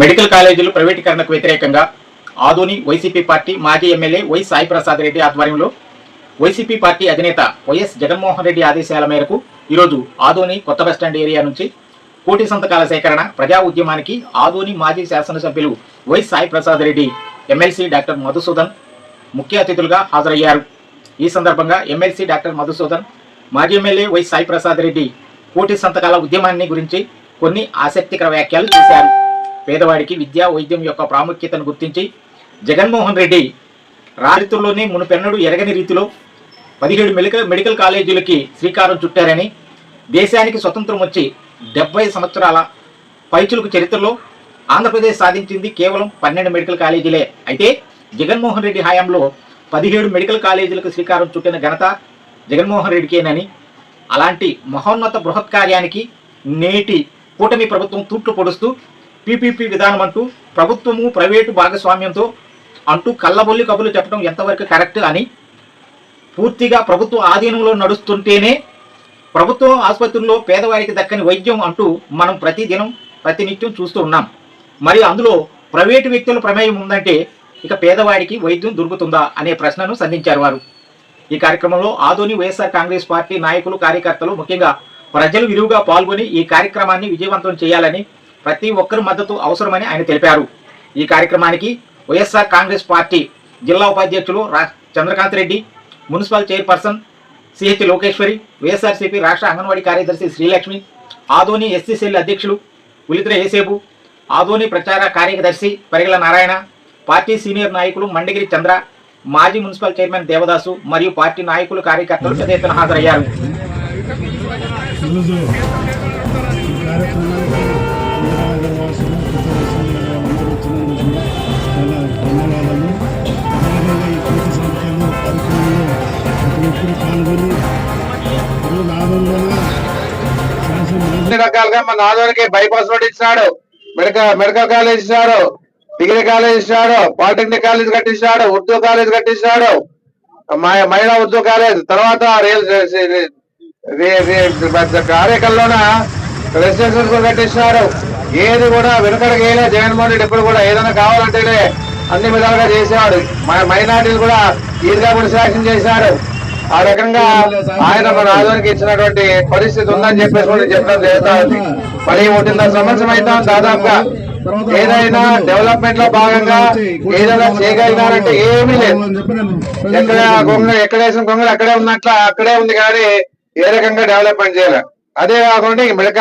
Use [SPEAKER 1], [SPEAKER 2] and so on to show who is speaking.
[SPEAKER 1] Medical కాలేజీలు ప్రైవేటీకరణకు వ్యతిరేకంగా ఆదోని వైసీపీ పార్టీ మాజీ ఎమ్మెల్యే వై సాయి ప్రసాద్ రెడ్డి ఆధ్వర్యంలో వైసీపీ పార్టీ అధినేత వైఎస్ జగన్మోహన్ రెడ్డి ఆదేశాల మేరకు ఈరోజు ఆదోని కొత్త బస్టాండ్ ఏరియా నుంచి కోటి సంతకాల సేకరణ ప్రజా ఉద్యమానికి ఆదోని మాజీ శాసనసభ్యులు Y Sai Prasad Reddy MLC doctor Madhusudan ముఖ్య అతిథులుగా హాజరయ్యారు. ఈ సందర్భంగా ఎమ్మెల్సీ డాక్టర్ మధుసూదన్ మాజీ ఎమ్మెల్యే వై సాయి ప్రసాద్ రెడ్డి కోటి సంతకాల ఉద్యమాన్ని గురించి కొన్ని ఆసక్తికర వ్యాఖ్యలు చేశారు. పేదవాడికి విద్యా వైద్యం యొక్క ప్రాముఖ్యతను గుర్తించి జగన్మోహన్ రెడ్డి రారితుల్లోనే మునుపెన్నడూ ఎరగని రీతిలో 17 మెడికల్ కాలేజీలకి శ్రీకారం చుట్టారని, దేశానికి స్వతంత్రం వచ్చి 70 సంవత్సరాల పైచులకు చరిత్రలో ఆంధ్రప్రదేశ్ సాధించింది కేవలం 12 మెడికల్ కాలేజీలే. అయితే జగన్మోహన్ రెడ్డి హయాంలో 17 మెడికల్ కాలేజీలకు శ్రీకారం చుట్టిన ఘనత జగన్మోహన్ రెడ్డికేనని, అలాంటి మహోన్నత బృహత్ కార్యానికి నేటి కూటమి ప్రభుత్వం తూట్లు పొడుస్తూ పీపీపీ విధానం అంటూ ప్రభుత్వము ప్రైవేటు భాగస్వామ్యంతో అంటూ కళ్ళబొల్లి కబుర్లు చెప్పడం ఎంతవరకు కరెక్ట్ అని, పూర్తిగా ప్రభుత్వ ఆధీనంలో నడుస్తుంటేనే ప్రభుత్వ ఆసుపత్రుల్లో పేదవారికి దక్కని వైద్యం అంటూ మనం ప్రతినిత్యం చూస్తూ ఉన్నాం. మరి అందులో ప్రైవేటు వ్యక్తుల ప్రమేయం ఉందంటే ఇక పేదవాడికి వైద్యం దొరుకుతుందా అనే ప్రశ్నను సంధించారు వారు. ఈ కార్యక్రమంలో ఆదోని వైఎస్ఆర్ కాంగ్రెస్ పార్టీ నాయకులు, కార్యకర్తలు, ముఖ్యంగా ప్రజలు విరివిగా పాల్గొని ఈ కార్యక్రమాన్ని విజయవంతం చేయాలని, ప్రతి ఒక్కరి మద్దతు అవసరమని ఆయన తెలిపారు. ఈ కార్యక్రమానికి వైఎస్ఆర్ కాంగ్రెస్ పార్టీ జిల్లా ఉపాధ్యక్షులు Chandrakant Reddy, municipal chairperson CH Lokeshwari, YSRCP రాష్ట్ర అంగన్వాడీ కార్యదర్శి శ్రీలక్ష్మి, ఆదోని ఎస్సీ సెల్ అధ్యక్షులు ఉలిత్ర ఏసేబు, ఆదోని ప్రచార కార్యదర్శి పరిగల నారాయణ, పార్టీ సీనియర్ నాయకులు మండగిరి చంద్ర, మాజీ మున్సిపల్ చైర్మన్ దేవదాసు మరియు పార్టీ నాయకులు, కార్యకర్తలు పెద్ద ఎత్తున హాజరయ్యారు.
[SPEAKER 2] అన్ని రకాలుగా మన ఆదోనికి బైపాస్ రోడ్ ఇచ్చినాడు, మెడికల్ కాలేజ్ ఇచ్చాడు, డిగ్రీ కాలేజ్ ఇచ్చాడు, పాలిటెక్నిక్ కాలేజ్ కట్టించాడు, ఉర్దూ కాలేజ్ కట్టించాడు, మహిళా ఉర్దూ కాలేజ్, తర్వాత కార్యకల్లోన రెసిడెన్షియల్ కూడా కట్టించాడు. ఏది కూడా వెనుకడికి వేయలే జగన్మోహన్ రెడ్డి. ఎప్పుడు కూడా ఏదైనా కావాలంటేనే అన్ని విధాలుగా చేసేవాడు. మైనార్టీలు కూడా ఈద్గా కూడా శాసనం చేశాడు. ఆ రకంగా ఆయన మన ఆదోనికి ఇచ్చినటువంటి పరిస్థితి ఉందని చెప్పేసి కూడా చెప్పడం జరుగుతా ఉంది. మరి 1.5 సంవత్సరం అయితే దాదాపుగా ఏదైనా డెవలప్మెంట్ లో భాగంగా ఏదైనా చేయగలిగినారంటే ఏమీ లేదు. ఎక్కడ వేసిన కొంగలు అక్కడే ఉన్నట్ల అక్కడే ఉంది, కానీ ఏ రకంగా డెవలప్మెంట్ చేయలేదు. అదే కాకుండా మెడికల్